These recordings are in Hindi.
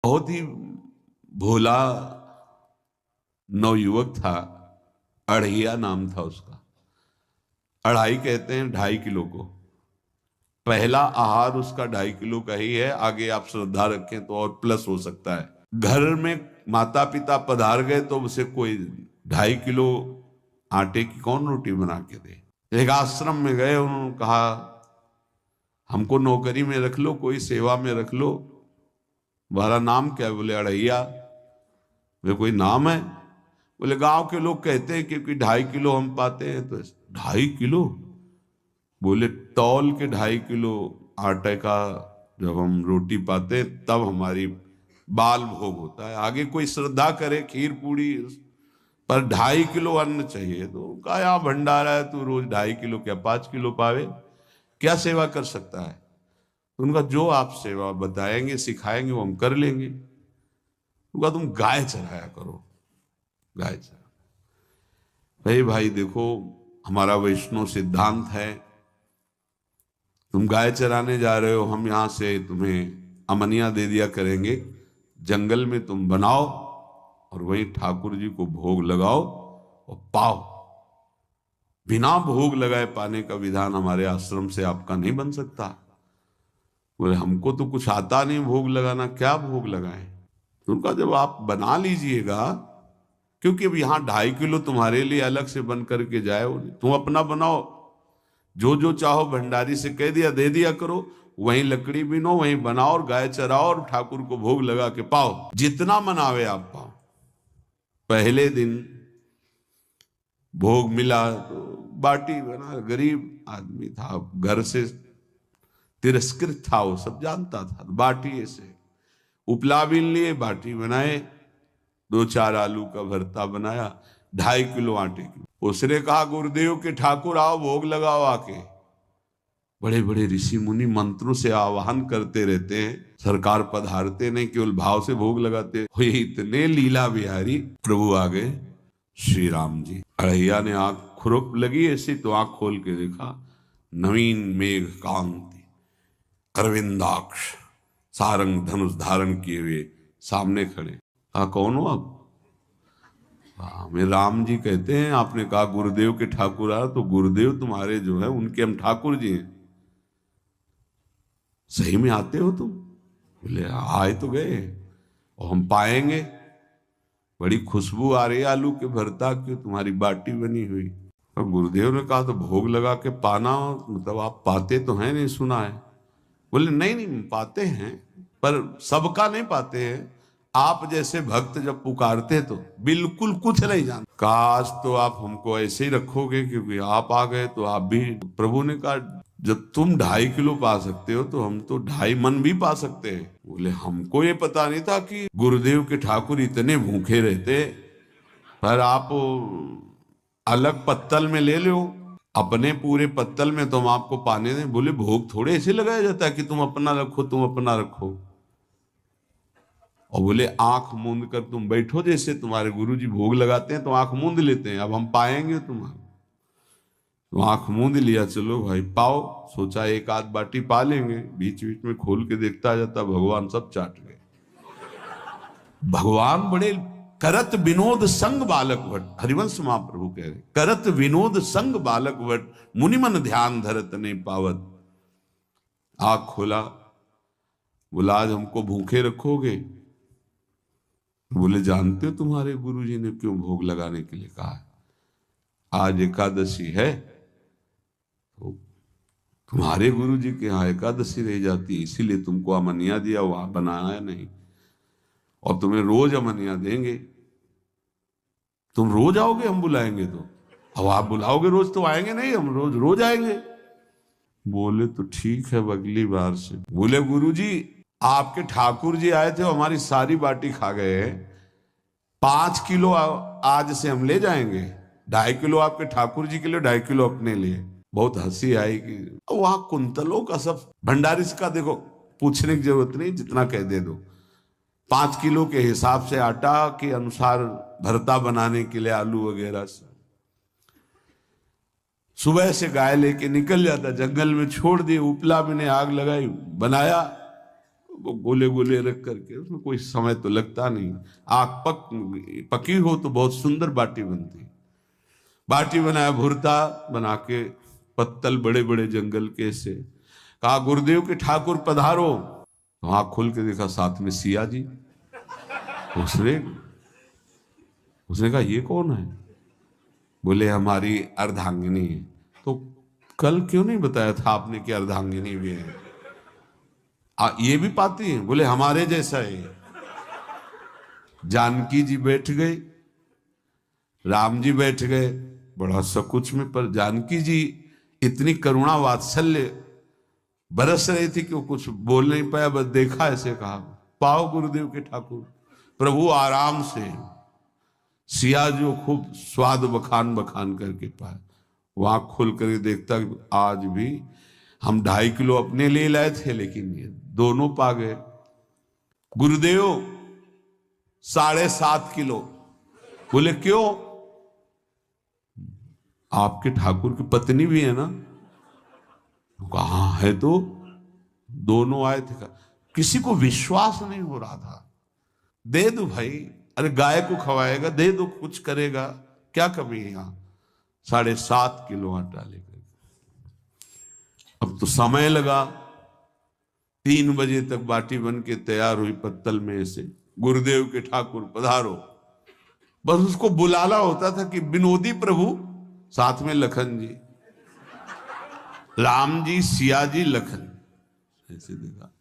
बहुत ही भोला नवयुवक था। अढ़िया नाम था उसका। अढ़ाई कहते हैं 2.5 किलो को। पहला आहार उसका 2.5 किलो का ही है। आगे आप श्रद्धा रखें तो और प्लस हो सकता है। घर में माता पिता पधार गए तो उसे कोई 2.5 किलो आटे की कौन रोटी बना के दे। एक आश्रम में गए, उन्होंने कहा हमको नौकरी में रख लो, कोई सेवा में रख लो। तुम्हारा नाम क्या है? बोले अढ़ैया। वे कोई नाम है? बोले गांव के लोग कहते हैं क्योंकि 2.5 किलो हम पाते हैं। तो 2.5 किलो? बोले तौल के 2.5 किलो आटे का जब हम रोटी पाते हैं तब हमारी बाल भोग होता है। आगे कोई श्रद्धा करे खीर पूड़ी, पर 2.5 किलो अन्न चाहिए। तो कहा यहाँ भंडारा है, तू रोज 2.5 किलो क्या 5 किलो पावे, क्या सेवा कर सकता है? तो उनका जो आप सेवा बताएंगे सिखाएंगे वो हम कर लेंगे। उनका तुम गाय चराया करो, गाय चरा। भाई भाई देखो, हमारा वैष्णव सिद्धांत है, तुम गाय चराने जा रहे हो, हम यहां से तुम्हें अमनिया दे दिया करेंगे। जंगल में तुम बनाओ और वहीं ठाकुर जी को भोग लगाओ और पाओ। बिना भोग लगाए पाने का विधान हमारे आश्रम से आपका नहीं बन सकता। बोले हमको तो कुछ आता नहीं भोग लगाना, क्या भोग लगाएं? तो उनका जब आप बना लीजिएगा, क्योंकि अब यहाँ 2.5 किलो तुम्हारे लिए अलग से बन करके जाए, तुम अपना बनाओ। जो जो चाहो भंडारी से कह दिया दे दिया करो, वहीं लकड़ी बीनो, वहीं बनाओ और गाय चराओ और ठाकुर को भोग लगा के पाओ। जितना मनावे आप पाओ। पहले दिन भोग मिला तो बाटी बना। गरीब आदमी था, घर से तिरस्कृत था, वो सब जानता था। बाटी ऐसे उपला बीन लिए, बाटी बनाए, 2-4 आलू का भरता बनाया, 2.5 किलो आटे की। उसने कहा गुरुदेव के ठाकुर आओ भोग लगाओ आके। बड़े बड़े ऋषि मुनि मंत्रों से आवाहन करते रहते हैं, सरकार पधारते नहीं, केवल भाव से भोग लगाते हुए। इतने लीला बिहारी प्रभु आ गए श्री राम जी। अढ़ैया ने आंख खुरक लगी ऐसी तो आंख खोल के देखा, नवीन मेघ कांति, अरविंदाक्ष, सारंग धनुष धारण किए हुए सामने खड़े। कहा कौन हो आप? हमें राम जी कहते हैं। आपने कहा गुरुदेव के ठाकुर आ, तो गुरुदेव तुम्हारे जो है उनके हम ठाकुर जी हैं। सही में आते हो तुम? बोले आए तो गए और हम पाएंगे। बड़ी खुशबू आ रही है आलू के भरता की, तुम्हारी बाटी बनी हुई। और गुरुदेव ने कहा तो भोग लगा के पाना, मतलब आप पाते तो हैं? नहीं सुना है। बोले नहीं नहीं पाते हैं, पर सबका नहीं पाते हैं। आप जैसे भक्त जब पुकारते हैं तो बिल्कुल कुछ नहीं जानते। काश तो आप हमको ऐसे ही रखोगे, क्योंकि आप आ गए तो आप भी। प्रभु ने कहा जब तुम 2.5 किलो पा सकते हो तो हम तो 2.5 मन भी पा सकते हैं। बोले हमको ये पता नहीं था कि गुरुदेव के ठाकुर इतने भूखे रहते। पर आप अलग पत्तल में ले लो, अपने पूरे पत्तल में तुम आपको पाने दें। बोले भोग थोड़े ऐसे लगाया जाता है कि तुम अपना रखो, तुम अपना रखो। और बोले आंख मूंद कर तुम बैठो, जैसे तुम्हारे गुरुजी भोग लगाते हैं तो आंख मूंद लेते हैं, अब हम पाएंगे तुम्हारा। तो आंख मूंद लिया, चलो भाई पाओ। सोचा एक आध बाटी पा लेंगे, बीच बीच में खोल के देखता जाता, भगवान सब चाट गए। भगवान बड़े करत विनोद संग बालक भट्ट, हरिवंश महाप्रभु कह रहे, करत विनोद संग बालक भट्ट, मुनिमन ध्यान धरत नहीं पावत। आंख खोला, बोला आज हमको भूखे रखोगे? बोले जानते हो तुम्हारे गुरुजी ने क्यों भोग लगाने के लिए कहा है? आज एकादशी है तो तुम्हारे गुरुजी के यहाँ एकादशी रह जाती है, इसीलिए तुमको अमनिया दिया, वहां बनाया नहीं। और तुम्हें रोज अमनिया देंगे। तुम रोज आओगे हम बुलाएंगे तो? अब आप बुलाओगे रोज तो आएंगे नहीं, हम रोज रोज आएंगे। बोले तो ठीक है अगली बार से। बोले गुरुजी आपके ठाकुर जी आए थे, हमारी सारी बाटी खा गए। 5 किलो आज से हम ले जाएंगे, 2.5 किलो आपके ठाकुर जी के लिए, 2.5 किलो अपने लिए। बहुत हंसी आई कि वहां कुंतलों का सब भंडारी का देखो, पूछने की जरूरत नहीं, जितना कह दे दो। 5 किलो के हिसाब से आटा के अनुसार भरता बनाने के लिए आलू वगैरह से। सुबह से गाय लेके निकल जाता, जंगल में छोड़ दिए, उपला में ने आग लगाई, बनाया। वो गोले गोले रख करके, उसमें कोई समय तो लगता नहीं। आग पकी हो तो बहुत सुंदर बाटी बनती। बाटी बनाया, भुरता बना के, पत्तल बड़े बड़े जंगल के से। कहा गुरुदेव के ठाकुर पधारो। तो आँख खोल के देखा साथ में सिया जी। उसने उसने कहा ये कौन है? बोले हमारी अर्धांगिनी है। तो कल क्यों नहीं बताया था आपने कि अर्धांगिनी भी है? ये भी पाती है? बोले हमारे जैसा है। जानकी जी बैठ गए, राम जी बैठ गए बड़ा सकुच में, पर जानकी जी इतनी करुणा वात्सल्य बरस रही थी कि वो कुछ बोल नहीं पाया, बस देखा ऐसे कहा पाओ गुरुदेव के ठाकुर। प्रभु आराम से, सिया जो खूब स्वाद बखान बखान करके पाए। वहां खोल कर देखता आज भी हम 2.5 किलो अपने लिए लाए थे, लेकिन ये दोनों पा गए। गुरुदेव 7.5 किलो। बोले क्यों? आपके ठाकुर की पत्नी भी है ना? कहाँ है? तो दोनों आए थे। किसी को विश्वास नहीं हो रहा था। दे दो भाई, अरे गाय को खवाएगा, दे दो, कुछ करेगा, क्या कमी है यहां? 7.5 किलो आटा लेकर। अब तो समय लगा, 3 बजे तक बाटी बन के तैयार हुई पत्तल में से। गुरुदेव के ठाकुर पधारो। बस उसको बुलाना होता था कि विनोदी प्रभु, साथ में लखन जी, राम जी, सिया जी, लखन। ऐसे देखा,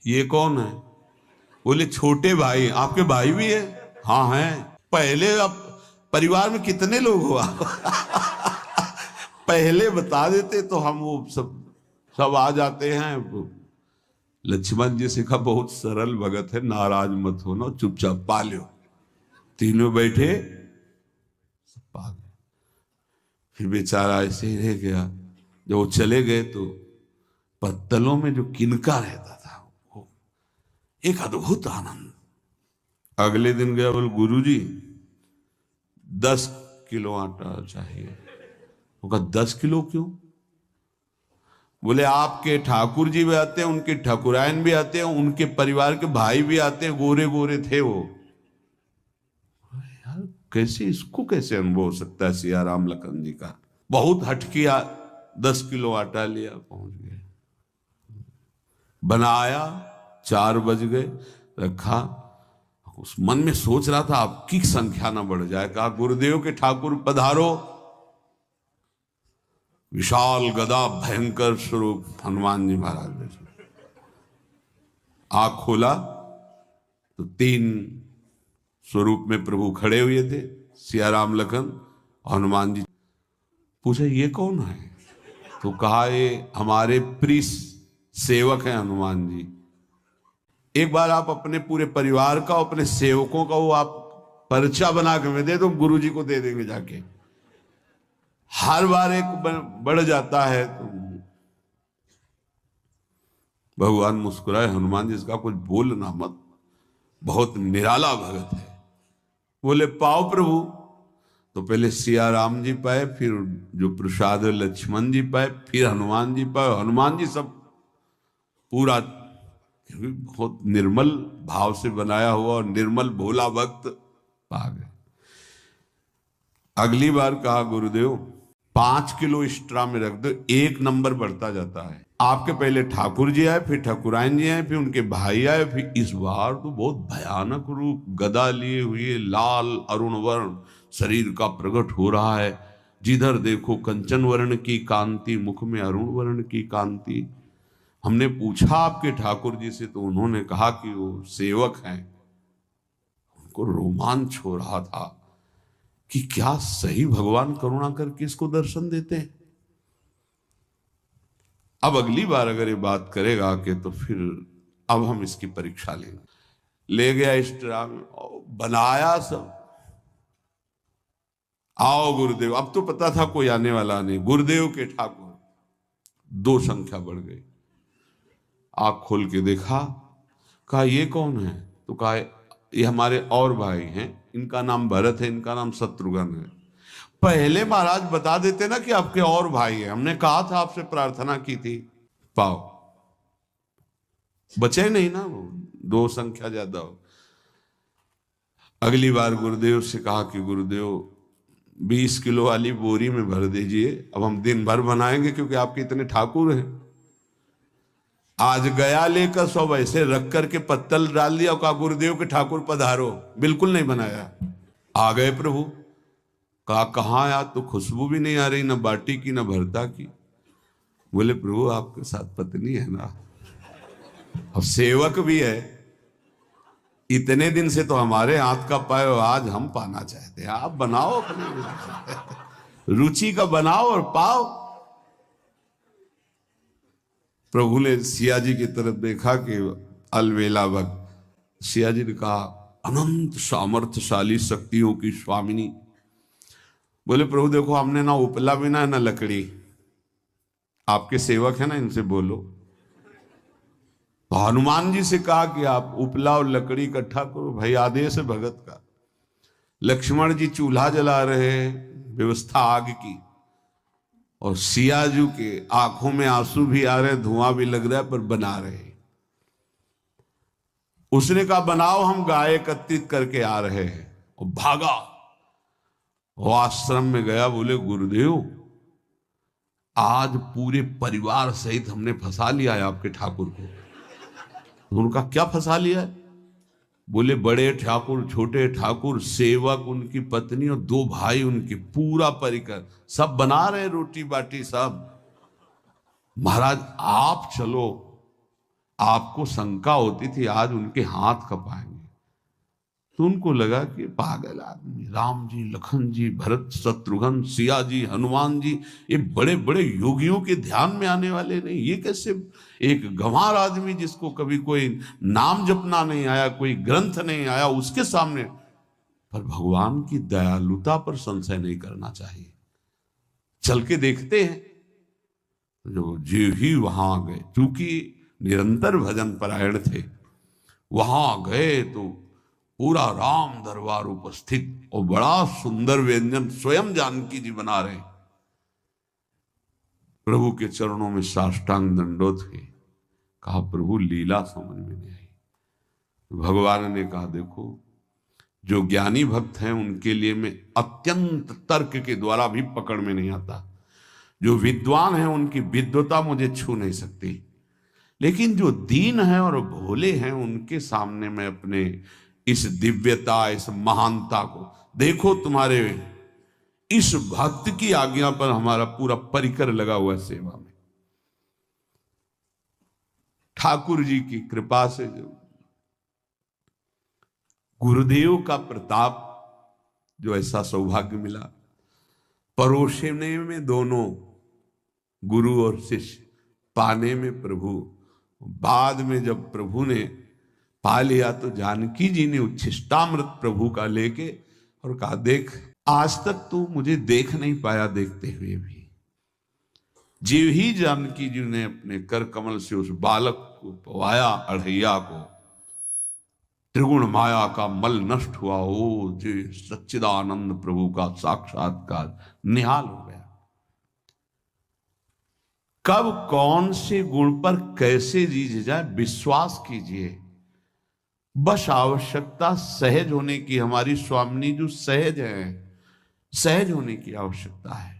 ये कौन है? बोले छोटे भाई। आपके भाई भी है? हाँ है। पहले अब परिवार में कितने लोग हो आप? पहले बता देते तो हम वो सब आ जाते हैं। लक्ष्मण जी से कहा बहुत सरल भगत है, नाराज मत होना, चुपचाप पा लो। तीनों बैठे, सब पा गए। फिर बेचारा ऐसे ही रह गया। जब वो चले गए तो पत्तलों में जो किनका रहता था, वो एक अद्भुत आनंद। अगले दिन गया, बोल गुरुजी 10 किलो आटा चाहिए। वो कहा 10 किलो क्यों? बोले आपके ठाकुर जी भी आते हैं, उनके ठाकुरायन भी आते हैं, उनके परिवार के भाई भी आते हैं, गोरे गोरे थे वो। यार कैसे, इसको कैसे अनुभव हो सकता है सिया राम लखन जी का? बहुत हट किया, 10 किलो आटा लिया, पहुंच गए, बनाया, 4 बज गए, रखा। उस मन में सोच रहा था आपकी संख्या ना बढ़ जाए। कहा गुरुदेव के ठाकुर पधारो। विशाल गदा, भयंकर स्वरूप हनुमान जी महाराज ने। आंख खोला तो 3 स्वरूप में प्रभु खड़े हुए थे, सिया राम लखन हनुमान जी। पूछा ये कौन है? तो कहा ये हमारे प्रिय सेवक हैं हनुमान जी। एक बार आप अपने पूरे परिवार का, अपने सेवकों का वो आप पर्चा बना के मैं दे दो, गुरु जी को दे देंगे जाके। हर बार एक बढ़ जाता है तो भगवान मुस्कुराए, हनुमान जी इसका कुछ बोलना मत, बहुत निराला भगत है। बोले पाओ प्रभु। तो पहले सिया राम जी पाए, फिर जो प्रसाद लक्ष्मण जी पाए, फिर हनुमान जी पाए। हनुमान जी सब पूरा बहुत निर्मल भाव से बनाया हुआ और निर्मल भोला भक्त पा गए। अगली बार कहा गुरुदेव 5 किलो एक्स्ट्रा में रख दो, 1 नंबर बढ़ता जाता है। आपके पहले ठाकुर जी आए, फिर ठाकुरायन जी आए, फिर उनके भाई आए, फिर इस बार तो बहुत भयानक रूप, गदा लिए हुए, लाल अरुण वर्ण शरीर का प्रकट हो रहा है। जिधर देखो कंचन वर्ण की कांति, मुख में अरुण वर्ण की कांति। हमने पूछा आपके ठाकुर जी से तो उन्होंने कहा कि वो सेवक हैं। उनको रोमांच हो रहा था कि क्या सही भगवान करुणा करके इसको दर्शन देते हैं। अब अगली बार अगर ये बात करेगा कि तो फिर अब हम इसकी परीक्षा लेंगे। ले गया एक्स्ट्रा में, बनाया सब। आओ गुरुदेव। अब तो पता था कोई आने वाला नहीं। गुरुदेव के ठाकुर, 2 संख्या बढ़ गई। आँख खोल के देखा, कहा ये कौन है? तो कहा ये हमारे और भाई हैं, इनका नाम भरत है, इनका नाम शत्रुघ्न है। पहले महाराज बता देते ना कि आपके और भाई हैं, हमने कहा था, आपसे प्रार्थना की थी। पाओ। बचे नहीं ना, वो दो संख्या ज्यादा हो। अगली बार गुरुदेव से कहा कि गुरुदेव 20 किलो वाली बोरी में भर दीजिए, अब हम दिन भर बनाएंगे क्योंकि आपके इतने ठाकुर हैं। आज गया लेकर सब ऐसे रख करके पत्तल डाल दिया, कहा गुरुदेव के ठाकुर पधारो, बिल्कुल नहीं बनाया। आ गए प्रभु, कहा कहाँ यार, तो खुशबू भी नहीं आ रही, ना बाटी की ना भरता की। बोले प्रभु आपके साथ पत्नी है ना, अब सेवक भी है, इतने दिन से तो हमारे हाथ का पाए, आज हम पाना चाहते हैं, आप बनाओ अपनी रुचि का बनाओ और पाओ। प्रभु ने सिया जी की तरफ देखा कि अलवेला भक्त। सिया जी ने कहा अनंत सामर्थ्यशाली शक्तियों की स्वामिनी। बोले प्रभु देखो हमने ना उपला बिना ना लकड़ी, आपके सेवक है ना, इनसे बोलो। तो हनुमान जी से कहा कि आप उपला और लकड़ी इकट्ठा करो, भाई आदेश है भगत का। लक्ष्मण जी चूल्हा जला रहे, व्यवस्था आग की, और सियाजू के आंखों में आंसू भी आ रहे, धुआं भी लग रहा है, पर बना रहे। उसने कहा बनाओ, हम गाय एकत्रित करके आ रहे हैं, और भागा वो आश्रम में गया। बोले गुरुदेव आज पूरे परिवार सहित हमने फंसा लिया है आपके ठाकुर को। तो उनका क्या फंसा लिया है? बोले बड़े ठाकुर, छोटे ठाकुर, सेवक, उनकी पत्नी और 2 भाई उनके, पूरा परिकर, सब बना रहे रोटी बाटी सब। महाराज आप चलो, आपको शंका होती थी आज उनके हाथ कपाएंगे। तो उनको लगा कि पागल आदमी, राम जी, लखन जी, भरत, शत्रुघ्न, सिया जी, हनुमान जी, ये बड़े बड़े योगियों के ध्यान में आने वाले नहीं, ये कैसे एक गंवार आदमी जिसको कभी कोई नाम जपना नहीं आया, कोई ग्रंथ नहीं आया, उसके सामने। पर भगवान की दयालुता पर संशय नहीं करना चाहिए। चल के देखते हैं। जो जीव ही वहां गए, चूंकि निरंतर भजन परायण थे, वहां गए तो पूरा राम दरबार उपस्थित, और बड़ा सुंदर व्यंजन स्वयं जानकी जी बना रहे। प्रभु के चरणों में साष्टांग दंडोत है। कहा प्रभु लीला समझ में नहीं आई। भगवान ने कहा देखो, जो ज्ञानी भक्त हैं उनके लिए मैं अत्यंत तर्क के द्वारा भी पकड़ में नहीं आता। जो विद्वान हैं उनकी विद्वता मुझे छू नहीं सकती, लेकिन जो दीन हैं और भोले हैं उनके सामने मैं अपने इस दिव्यता, इस महानता को देखो। तुम्हारे इस भक्त की आज्ञा पर हमारा पूरा परिकर लगा हुआ है सेवा में। ठाकुर जी की कृपा से जो गुरुदेव का प्रताप, जो ऐसा सौभाग्य मिला, परोसने में दोनों गुरु और शिष्य, पाने में प्रभु। बाद में जब प्रभु ने पा लिया तो जानकी जी ने उच्छिष्टामृत प्रभु का लेके और कहा देख, आज तक तू मुझे देख नहीं पाया, देखते हुए भी जीव ही जानकी जी ने अपने कर कमल से उस बालक को पवाया, अढ़ैया को। त्रिगुण माया का मल नष्ट हुआ, ओ जी सच्चिदानंद प्रभु का साक्षात्कार निहाल हो गया। कब कौन से गुण पर कैसे रीझ जाए, विश्वास कीजिए। बस आवश्यकता सहज होने की। हमारी स्वामिनी जो सहज है, सहज होने की आवश्यकता है।